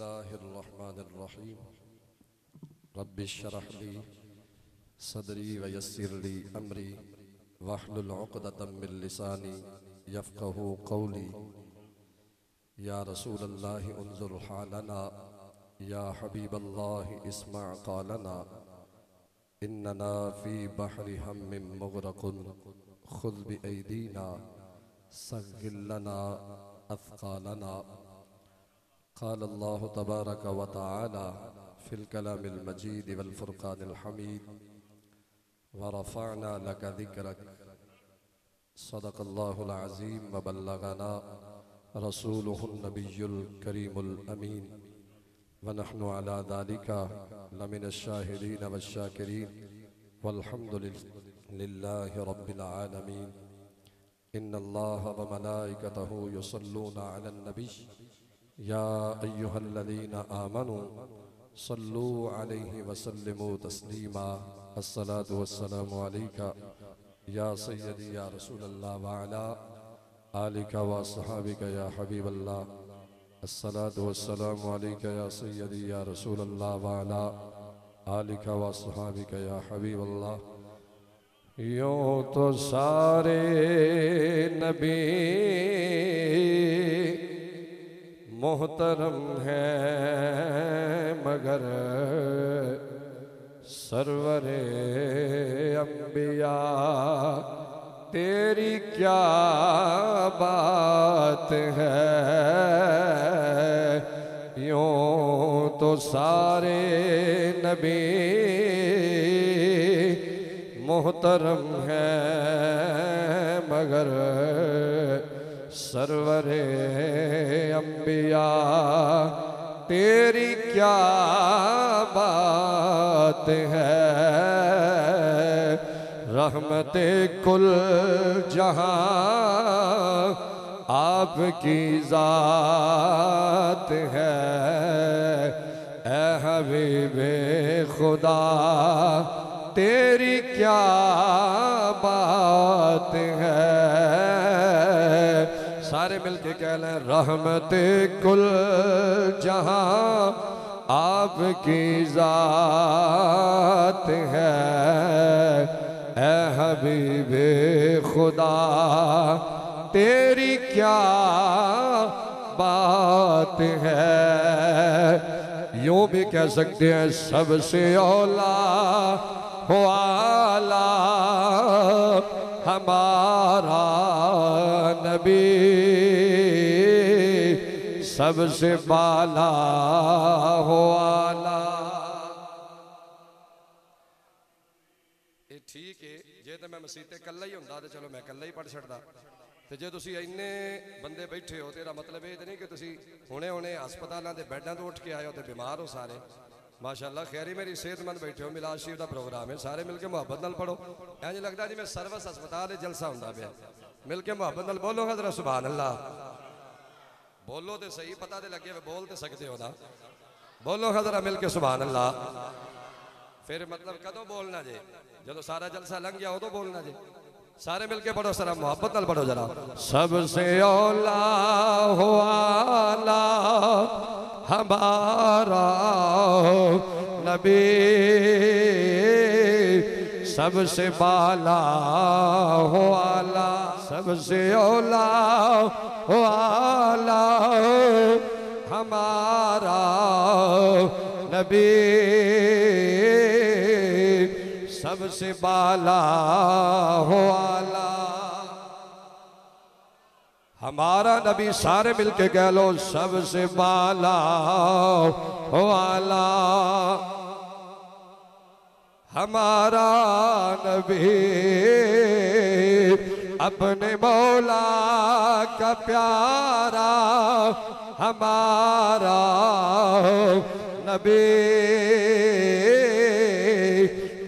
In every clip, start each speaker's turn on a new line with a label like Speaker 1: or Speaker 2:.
Speaker 1: बिस्मिल्लाहिर्रहमानिर्रहीम रब्बिश्शरह ली सदरी वयस्सिर ली अमरी वहलुल उक़दतम मिन लिसानी यफ़क़हू क़ौली। या रसूलल्लाहि उन्ज़ुर हालना या हबीबल्लाहि इस्मा' क़ालना इन्नना फ़ी बहरि हम्मिन मुग़रक़ुन ख़ुज़ बिअयदीना सग़्गिर लना अथक़ालना। क़ाल अल्लाहु तबारक व तआला फ़िल कलामिल मजीद वल फ़ुरक़ानिल हमीद व रफ़अना लका ज़िक्रक। सदक़ल्लाहुल अज़ीम व बल्लगना रसूलुहुन नबियुल करीमुल अमीन व नहनु अला ज़ालिका लमिनश शाहिदीन वश्शाकिरीन वल्हम्दुलिल्लाहि रब्बिल आलमीन। इन्नल्लाह व मलाइकतहु युसल्लूना अलन नबी या अय्युहल्लज़ीना आमनू सल्लू अलैहि व सल्लिमू तस्लीमा। अस्सलातु वस्सलामु अलैका या सय्यदी या रसूलल्लाह व अला आलिका व अस्हाबिका या हबीबल्लाह। अस्सलातु वस्सलामु अलैका या सय्यदी या रसूलल्लाह व अला आलिका व अस्हाबिका या हबीबल्लाह। यूं तो सारे नबी मोहतरम है मगर सरवरे अंबिया तेरी क्या बात है। यूं तो सारे नबी मोहतरम है मगर सरवरे अंबिया तेरी क्या बात है। रहमते कुल जहां आपकी ज़ात है। ऐ हबीबे खुदा तेरी क्या बात है। सारे मिलके कह लें रहमते कुल जहां आपकी ज़ात है। ऐ हबीबे खुदा तेरी क्या बात है। यूं भी कह सकते हैं सबसे औला हो आला हमारा नबी सबसे बाला हो आला। ये ठीक है जे तो मैं मसीते कल्ला ही हुंदा तो चलो मैं कल्ला ही पढ़ छड़दा। तो जे तुसी इन्ने बंदे बैठे हो तेरा मतलब ये तो नहीं कि तुसी हुणे हुणे हस्पतालों के बैडों तो उठ के आए हो तो बीमार हो सारे। माशाअल्लाह खैरी मेरी सेहतमंद बैठे हो। मिलाद शरीफ का प्रोग्राम है सारे मिलके मुहब्बत नाल पढ़ो। इंज लगता जी मैं सर्विस हस्पताल जलसा हुंदा पिया। मिलके मुहब्बत नाल बोलो हज़रत सुभान अल्लाह। बोलो तो सही पता तो लगे बोल तो सकते हो ना। बोलो हज़रत मिलके सुभान अल्लाह। फिर मतलब कदों बोलना जे जो सारा जलसा लंघ गया उदों बोलना जे। सारे मिलके पढ़ो सरा मुहब्बत नाल पढ़ो जरा। सबसे औला हो आला हमारा नबी सबसे बाला हो आला। सबसे औला हो आला हमारा नबी सबसे बाला हो आला हमारा नबी। सारे मिलके कह लो सबसे बाला हो आला हमारा नबी। अपने मौला का प्यारा हमारा नबी।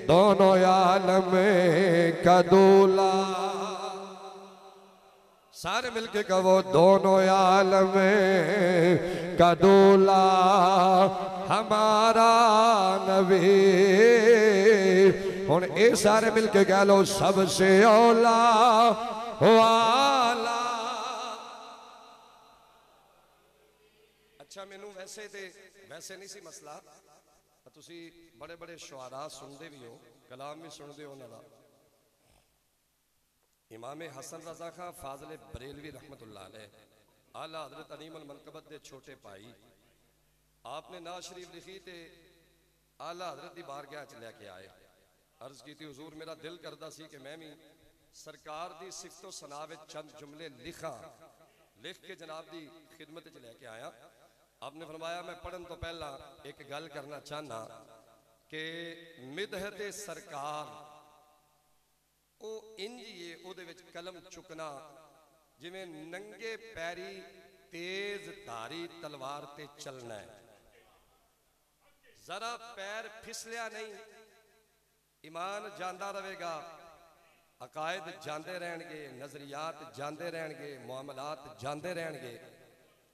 Speaker 1: दोनों आलम का दूल्हा। सारे मिलके कहो दोनों आलम का दूल्हा हमारा नबी। हुण ये सारे मिलके कह लो सबसे औला हो आला। अच्छा मैनू वैसे तो वैसे नहीं सी मसला, तुसी बड़े बड़े शुआरा सुनते भी हो, कलाम भी सुनते हो उन्होंने। इमाम हसन रजा खां फाजले बरेलवी रहमतुल्लाह अलैह, आला हजरत अलीमुल मनकबत दे छोटे भाई, आपने ना शरीफ लिखी ते आला हजरत की बारगाह च लैके आए। अर्ज की हुजूर मेरा दिल करता सी कि मैं भी सरकार की सिफतो सना विच चंद जुमले लिखा, लिख के जनाब की खिदमत च लैके आया। आपने फरमाया मैं पढ़न तो पहला एक गल करना चाहना कि मिदहत सरकार ओ इंज ही है, उहदे विच कलम चुकना जिवें नंगे पैरी तेज धारी तलवार ते चलना है। जरा पैर फिसलिया नहीं, ईमान जांदा रहेगा, अकायद जाते रहनगे, नजरियात जाते रहनगे, मुआमलात जाते रहनगे।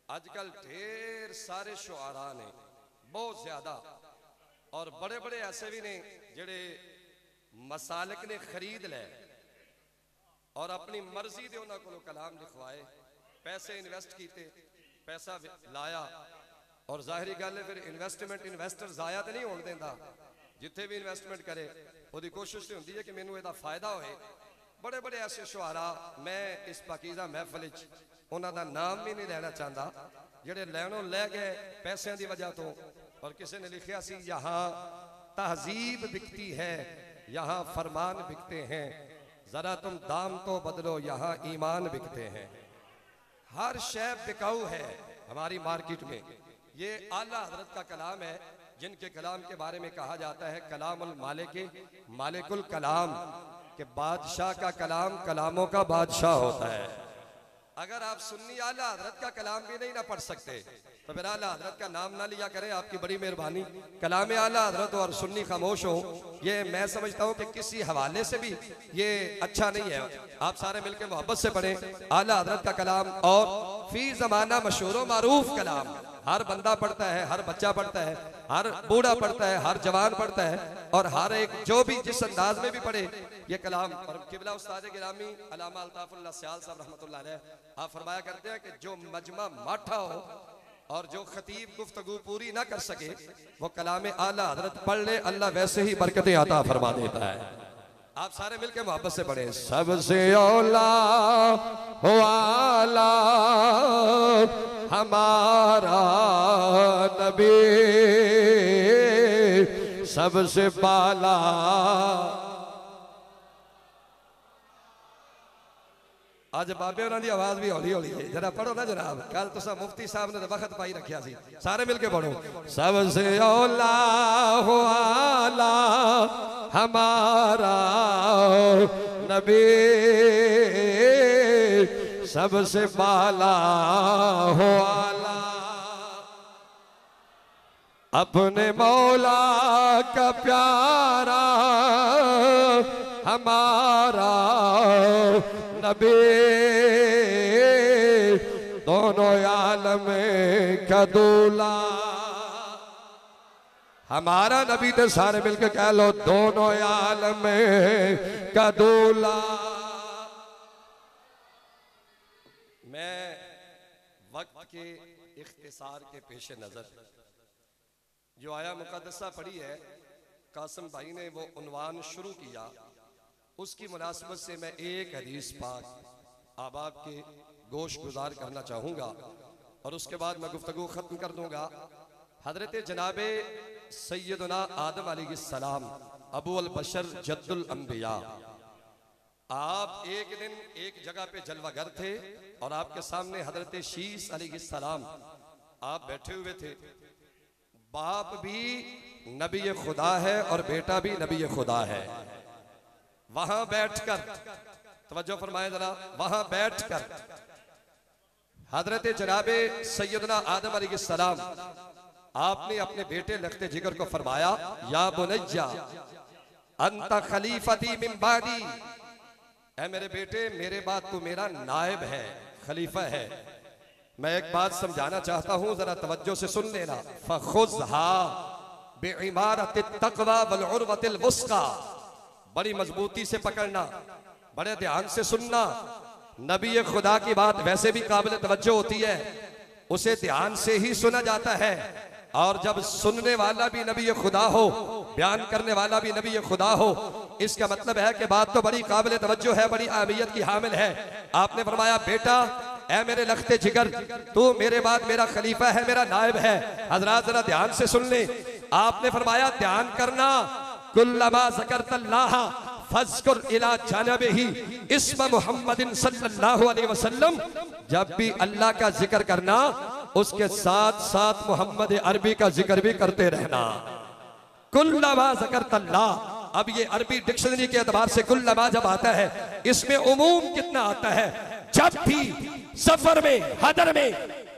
Speaker 1: अजकल ढेर सारे शुआरा ने बहुत ज्यादा, और बड़े बड़े ऐसे भी ने जेड़े मसालिक ने खरीद लै और अपनी मर्जी दे उन्हां कोलों कलाम लिखवाए, पैसे इन्वेस्ट किए, पैसा लाया, और जाहिरी गल है फिर इन्वेस्टमेंट इन्वेस्टर जाया तो नहीं होने देता। जिथे भी इन्वेस्टमेंट करे वो कोशिश तो होती है कि मैनू इसका फायदा होए। बड़े बड़े ऐसे शुआरा, मैं इस पाकीज़ा महफिल उन्हों का नाम भी नहीं लेना चाहता, जेडे लैनों लै गए पैसों की वजह तो। और किसी ने लिखा सी यहाँ तहजीब बिकती है, यहाँ फरमान बिकते हैं, जरा तुम दाम तो बदलो, यहाँ ईमान बिकते हैं। हर शय बिकाऊ है हमारी मार्केट में। ये आला हजरत का कलाम है, जिनके कलाम के बारे में कहा जाता है कलामुल मालिक मालिकुल कलाम, के बादशाह का कलाम कलामों का बादशाह होता है। अगर आप सुन्नी आला हजरत का कलाम भी नहीं ना पढ़ सकते तो फिर आला हजरत का नाम ना लिया करें, आपकी बड़ी मेहरबानी। कलाम आला हजरत और सुन्नी खामोश हो, ये मैं समझता हूँ कि किसी हवाले से भी ये अच्छा नहीं है। आप सारे मिलकर मोहब्बत से पढ़ें आला हजरत का कलाम। और फी जमाना मशहूर मारूफ कलाम, हर बंदा पढ़ता है, हर बच्चा पढ़ता है, हर बूढ़ा पढ़ता है, हर जवान पढ़ता है, और हर एक जो भी जिस अंदाज में भी पढ़े ये कलाम। और किबला उस्ताद गिरामी अल्लामा अल्ताफुल्लाह सयाल साहब रहमतुल्लाह अलैह आप फरमाया करते हैं कि जो मजमा माठा हो और जो खतीब गुफ्तगू पूरी ना कर सके वो कलाम आला हजरत पढ़ ले, अल्लाह वैसे ही बरकतें अता फरमा देता है। आप सारे मिलकर मोहब्बत से पढ़े। सबसे औला हो आला हमारा नबी, सबसे बाला आज बाबे उन्होंने आवाज भी हौली हौली है, जरा पढ़ो ना जनाब। कल तुसा मुफ्ती साहब ने वक्त पाई रखा सी, सारे मिलके पढ़ो। सबसे औला हो आला हमारा नबी, सबसे बाला हो आला, अपने मौला का प्यारा हमारा नबी, दोनों आलम का दूल्हा। हमारा नबी तो सारे मिलकर कह लो, दोनों आलम का दूल्हा। मैं वक्त के इख्तिसार के पेश नजर जो आया मुकद्दसा पढ़ी है, कासिम भाई ने वो उन्वान शुरू किया, उसकी मुनासबत से मैं एक हदीस पाक आबाद के गोश गुजार करना चाहूँगा और उसके बाद मैं गुफ्तगू ख़त्म कर दूँगा। हज़रत जनाबे सैयदना आदम अलैहिस्सलाम अबू अल बशर जद्दुल अंबिया, आप एक दिन एक जगह पे जलवागर थे और आपके सामने हज़रत शीस अलैहिस्सलाम आप बैठे हुए थे। बाप भी नबी खुदा है और बेटा भी नबी खुदा है। वहां बैठकर तवज्जो फरमाए जरा, वहां बैठकर हजरत जनाबे सैयदना आदम अलैहिस्सलाम आपने अपने बेटे लखते जिगर को फरमाया, या बुनैया अंता खलीफती मिन बादी, ऐ मेरे बेटे मेरे बाद तू मेरा नायब है, खलीफा है। मैं एक बात समझाना चाहता हूं, जरा तवज्जो से सुन लेना। फखुज़हा बिइमारतित तक़वा वल उर्वतिल वुस्क़ा, बड़ी मजबूती से पकड़ना, बड़े ध्यान से सुनना। नबी खुदा की बात वैसे भी काबिल तवज्जो होती है, उसे ध्यान से ही सुना जाता है। और जब सुनने वाला भी नबी खुदा हो, बयान करने वाला भी नबी खुदा हो, इसका मतलब है कि बात तो बड़ी काबिल तवज्जो है, बड़ी अहमियत की हामिल है। आपने फरमाया बेटा ऐ मेरे लख्ते जिगर, तू मेरे बाद मेरा खलीफा है, मेरा नायब है। हजरात जरा ध्यान से सुन ले। आपने फरमाया ध्यान करना, कुल्लमा ज़करतल्लाह फज़कुर इला जानबिही इस्म मुहम्मदिन सल्लल्लाहु अलैहि वसल्लम। जब भी अल्लाह का जिक्र करना, उसके साथ साथ मोहम्मद अरबी का जिक्र भी करते रहना। कुल्लमा ज़करतल्लाह। अब ये अरबी डिक्शनरी के एतबार से कुल्लमा जब आता है, इसमें उमूम कितना आता है? जब भी सफर में, हदर में,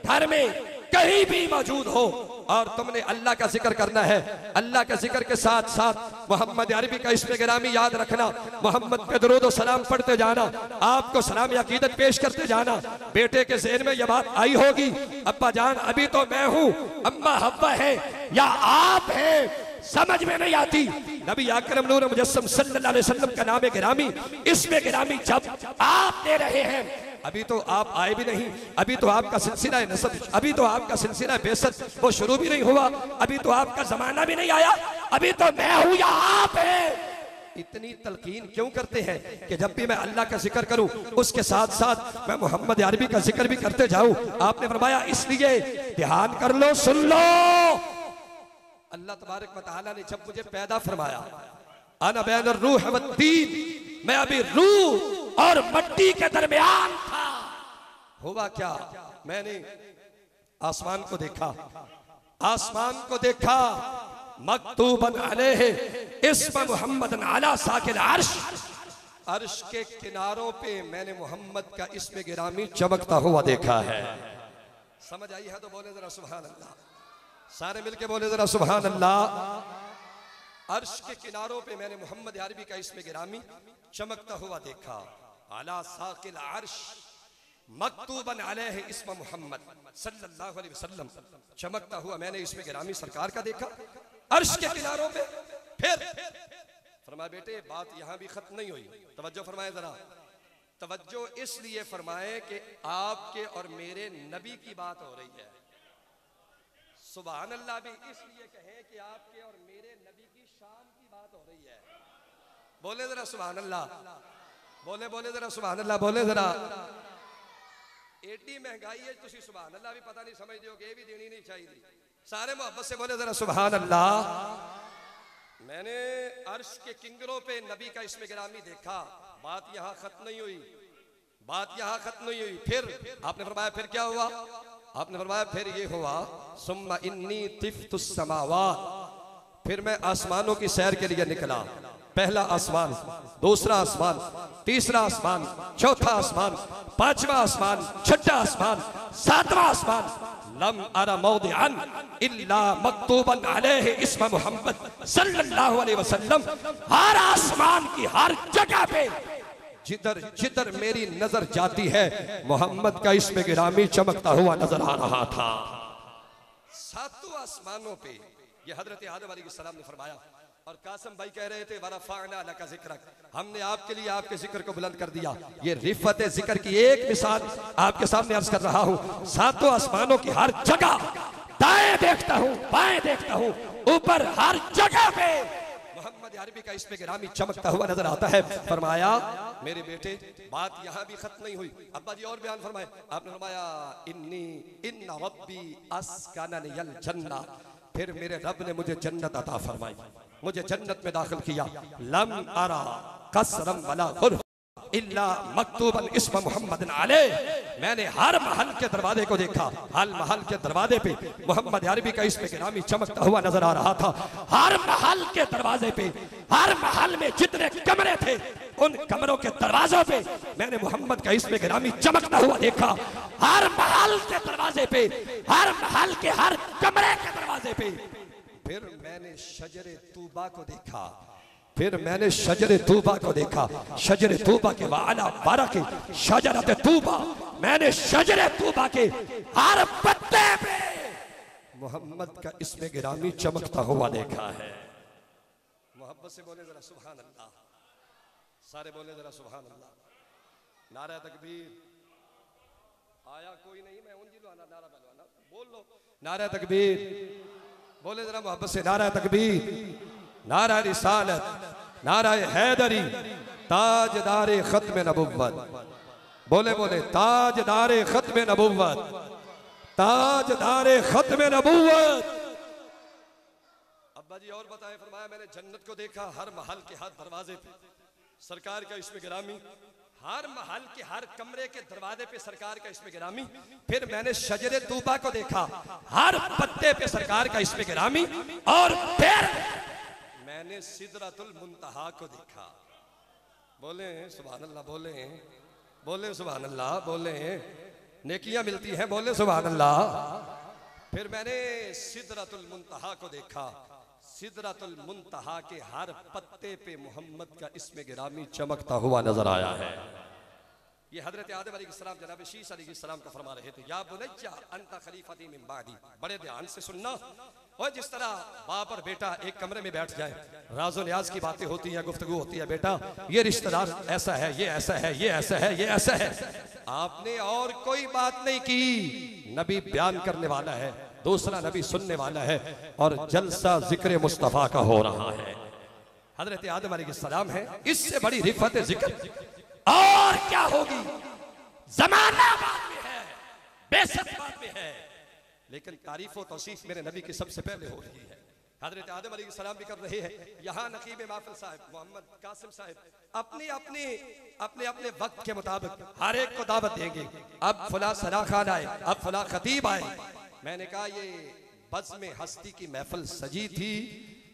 Speaker 1: घर में, कहीं भी मौजूद हो और तुमने अल्लाह का जिक्र करना है, अल्लाह के जिक्र के साथ साथ मोहम्मद अरबी का इसमें गिरामी याद रखना, मोहम्मद पे दुरूद व सलाम पढ़ते जाना, आपको सलाम अकीदत पेश करते जाना। बेटे के ज़हन में यह बात आई होगी, अब्बा जान अभी तो मैं हूँ, अम्मा हव्वा है या आप हैं, समझ में नहीं आती। नबी अकरम नूर मुजस्सम सल्लल्लाहु अलैहि वसल्लम का नाम गिरामी, इसमें गिरामी जब आप दे रहे हैं, अभी तो आप आए भी नहीं, अभी तो आपका सिलसिला नसब, अभी तो आपका सिलसिला बेसत वो शुरू भी नहीं हुआ, अभी तो आपका जमाना भी नहीं आया, अभी तो मैं हूं या आप हैं। इतनी तलकीन क्यों करते हैं कि जब भी मैं अल्लाह का जिक्र करूं, उसके साथ साथ मैं मोहम्मद अरबी का जिक्र भी करते जाऊं। आपने फरमाया इसलिए ध्यान कर लो, सुन लो। अल्लाह तबारक व तआला ने जब मुझे पैदा फरमाया, अना बैन रूह व दीन, मैं अभी रूह और मट्टी के दरमियान था। हुआ क्या? मैंने आसमान को देखा, आसमान को देखा, मकतूबन अलैहि इस्म मुहम्मदन अला साकिल अर्श, अर्श के किनारों पे मैंने मोहम्मद का इस्म गिरामी चमकता हुआ देखा है। समझ आई है तो बोले जरा सुभान अल्लाह, सारे मिलके बोले जरा सुभान अल्लाह। अर्श के किनारों पे मैंने मोहम्मद अरबी का इसमें गिरामी चमकता हुआ देखा। अला साकिल अर्श मकतूबन अलैहि इस्म मुहम्मद सल्लल्लाहु अलैहि वसल्लम, चमकता हुआ मैंने इसमें गिरामी सरकार का देखा अर्श के किनारों पे। फिर फरमाया बेटे बात यहां भी खत्म नहीं हुई, तवज्जो फरमाए जरा, तवज्जो इसलिए फरमाए कि आपके और मेरे नबी की बात हो रही है। सुभान अल्लाह भी इसलिए कहें कि आपके और मेरे नबी की शान की बात हो रही है। बोले जरा सुभान अल्लाह, बोले बोले जरा सुभान अल्लाह, बोले जरा। एडी महंगाई है, तुसी सुभान अल्लाह भी पता नहीं समझते हो कि ये भी देनी नहीं चाहिए। सारे मोहब्बत से बोले जरा सुभान अल्लाह। मैंने अर्श के किंगरों पे नबी का इसमें गिरामी देखा। बात यहाँ खत्म नहीं हुई, बात यहाँ खत्म नहीं हुई। फिर आपने फरमाया फिर क्या हुआ? आपने फरमाया फिर ये हुआ, सुम्मा इन्नी तिफ्तुस समावात, फिर मैं आसमानों की सैर के लिए निकला। पहला आसमान, दूसरा आसमान, तीसरा आसमान, चौथा आसमान, पांचवा आसमान, छठा आसमान, सातवां आसमान। लम अरा मौदिअन इल्ला मकतूबन अलैहि इस्म मुहम्मद सल्लल्लाहु अलैहि वसल्लम। हर आसमान की हर जगह पे जिधर जिधर मेरी नजर जाती है, मोहम्मद का इसमें गिरामी चमकता हुआ नजर आ रहा था। सातों आसमानों पे ये हजरत आदम अलैहिस्सलाम ने फरमाया। और कासम भाई कह रहे थे वरफ़अना लका ज़िक्रक, हमने आपके लिए आपके जिक्र को बुलंद कर दिया। ये रिफ़त जिक्र की एक मिसाल आपके सामने अर्ज कर रहा हूँ। सातों आसमानों की हर जगह, दाएं देखता हूँ, बाएं देखता हूँ, ऊपर हर जगह पे मोहम्मद अरबी का इसमें गिरामी चमकता हुआ नजर आता है। फरमाया मेरे बेटे बात यहाँ भी खत्म नहीं हुई। अब्बा जी और बयान फरमाए। आपने फरमाया इन्नी इन्ना रब्बी अस्कननियल जन्नह, फिर मेरे रब ने मुझे जन्नत अता फरमाई, मुझे जन्नत में दाखिल किया। लम अरा कसरम वला गुरफ इल्ला मकतूबन इस्म मुहम्मद अलैहि, मैंने हर महल के दरवाजे को देखा, हर महल के दरवाजे पे मोहम्मद अरबी का इसमें गिरामी चमकता हुआ नजर आ रहा था। हर महल के दरवाजे पे, हर महल में जितने कमरे थे, उन कमरों के दरवाजों पे मैंने मोहम्मद का इसमें गिरामी चमकता हुआ देखा। हर महल के दरवाजे पे, हर महल के हर कमरे के दरवाजे पे। फिर मैंने शजरे तूबा को देखा, फिर मैंने शजरे तूबा को देखा। शजरे तूबा के वाला बारह के शजरत तूबा, मैंने शजरे तूबा के हर पत्ते पे मोहम्मद का इसमें गिरामी चमकता हुआ देखा है। मोहब्बत से बोले जरा सुभान अल्लाह, सारे बोले जरा सुभान अल्लाह। नारा तकबीर। आया कोई नहीं, मैं उन जिलो आना नारा बलवाना। बोल लो नारा तकबीर, बोले जरा मोहब्बत से नारा तकबीर, नारा रिसालत, नारा हैदरी, ताजदारे खत्म नबुव्वत। बोले बोले ताजदारे खत्म नबुव्वत, ताजदारे खत्म नबुव्वत। अब्बा जी और बताएं, फरमाया मैंने जन्नत को देखा हर महल के हर दरवाजे पे सरकार का इसमें गिरामी, हर महल के हर कमरे के दरवाजे पे सरकार का इसमें गिरामी। फिर मैंने शजरे तूबा को देखा हर पत्ते पे सरकार का इसमें गिरामी, और फिर मैंने सिदरतुल मुंतहा को देखा। बोले सुभान अल्लाह, बोले बोले सुभान अल्लाह, बोले नेकियां मिलती हैं, बोले सुभान अल्लाह। फिर मैंने सिदरतुल मुंतहा को देखा, सिदरतुल मुंतहा के हर पत्ते पे मोहम्मद का इसमें गिरामी चमकता हुआ नजर आया है। ये हजरत आदम अलैहिस्सलाम जनाब शीश अलैहिस्सलाम को फरमा रहे थे, या बुनैया अंता खलीफती मिन बादी। बड़े ध्यान से सुनना। और जिस तरह बाप और बेटा एक कमरे में बैठ जाए, राजो न्याज की बातें होती हैं, गुफ्तगू होती है, बेटा ये रिश्तेदार ऐसा है, ये ऐसा है, ये ऐसा है, ये ऐसा है। आपने और कोई बात नहीं की, नबी बयान करने वाला है, दूसरा नबी सुनने वाला है, और जलसा जिक्र मुस्तफा का हो रहा है। हजरत आदम अलैहिस्सलाम है, इससे बड़ी रिफत जिक्र और क्या होगी। जमाना बाद में है, बेशक बाद में है, लेकिन तारीफ और तौसीफ मेरे नबी की सबसे पहले हो रही है। हजरत आदम अलैहिस्सलाम भी कर रहे हैं। यहाँ नकीब महफिल साहब मोहम्मद कासिम साहब अपने अपने अपने अपने वक्त के मुताबिक हर एक को दावत देंगे। अब फला सना खान आए, अब फला खतीब आए। मैंने कहा ये बज़्म हस्ती की महफिल सजी थी,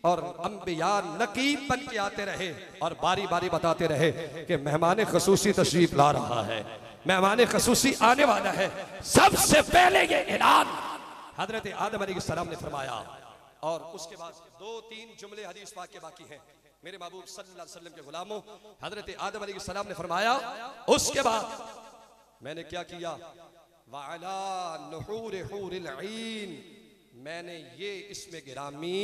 Speaker 1: और अंबिया नकीब बन के आते रहे और बारी बारी बताते रहे कि मेहमान खसूसी तशरीफ ला रहा है, मेहमान खसूसी आने वाला है। सबसे पहले ये ऐलान हजरत आदम अलैहिस्सलाम ने फरमाया, और उसके बाद 2-3 जुमले हदीस पाक के बाकी हैं। मेरे महबूब सल्लल्लाहु अलैहि वसल्लम के गुलामों, हजरत आदम अलैहिस्सलाम ने फरमाया, उसके बाद मैंने क्या किया, वअला नुहुर हुरिल ऐन, मैंने ये इसमें गिरामी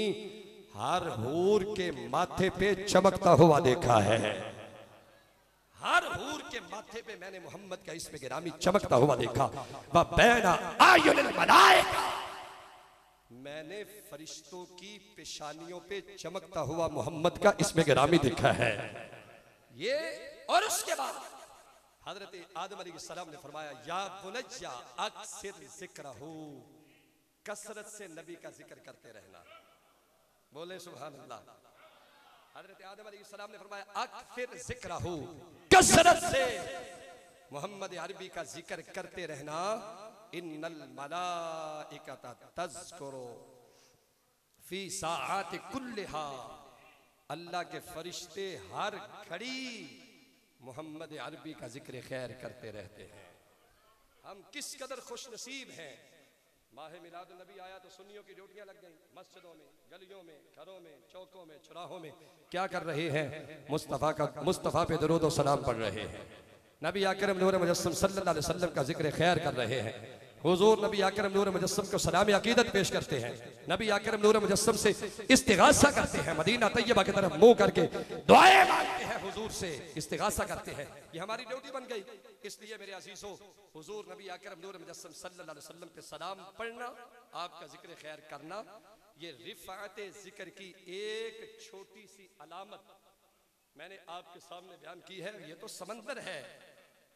Speaker 1: हर हूर के माथे पे चमकता हुआ देखा है। हर हूर के माथे पे मैंने मोहम्मद का इसमें गिरामी चमकता हुआ देखा। व बैना आयुनिल मलाइका, मैंने फरिश्तों की पेशानियों पे चमकता हुआ मोहम्मद का इसमें गिरामी देखा है ये। और उसके बाद हजरत आदम अलैहिस्सलाम ने फरमाया, या बुनैया अक्सिर ज़िक्रहू, कसरत से नबी का जिक्र करते रहना। बोले सुभान अल्लाह। हजरत आदम अलैहिस्सलाम ने फरमाया, अक्सिर ज़िक्रहू, कसरत से मोहम्मद अरबी का जिक्र करते रहना। इन्नल मलाइकता तज़कुरु फी साआति कुल्लिहा, अल्लाह के फरिश्ते हर घड़ी मोहम्मद अरबी का जिक्र खैर करते रहते हैं। हम किस कदर खुश नसीब हैं। माहे मिलाद नबी आया तो सुन्नियों की ड्यूटियां लग गई, मस्जिदों में, गलियों में, घरों में, चौकों में, चौराहों में क्या कर रहे हैं, मुस्तफ़ा पे दरूद और सलाम पढ़ रहे हैं। नबी आकरम नूर मुजस्सम सल्लल्लाहु अलैहि वसल्लम का जिक्र खैर कर रहे हैं। हुजूर नबी आकरम नूर मुजस्सम को सलाम अकीदत पेश करते हैं। नबी आकरम नूर मुजस्सम से इस्तिगासा करते हैं, मदीना तैयबा की तरफ मुंह करके दुआएं मांगते हैं, हुजूर से इस्तिगासा करते हैं। ये हमारी ड्यूटी बन गई। इसलिए मेरे अजीजों, हुजूर नबी आकरम नूर मुजस्सम सल्लल्लाहु अलैहि वसल्लम पे सलाम पढ़ना, आपका जिक्र खैर करना, ये रिफ़ाअत जिक्र की एक छोटी सी अलामत मैंने आपके सामने बयान की है। ये तो समंदर है,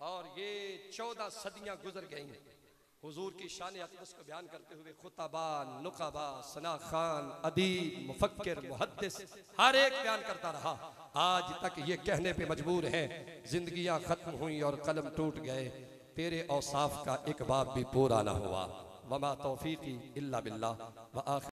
Speaker 1: और ये 14 सदियां गुजर गई। हुजूर की शान अक़दस को बयान करते हुए खुतबा, नुक़बा, सना खान, अदीब, मुफक्किर, मुहद्दिस हर एक बयान करता रहा। आज तक ये कहने पे मजबूर हैं, जिंदगियां खत्म हुई और कलम टूट गए, तेरे औसाफ का एक बाब भी पूरा ना हुआ। वमा तौफीकी इल्ला बिल्लाह व आखिर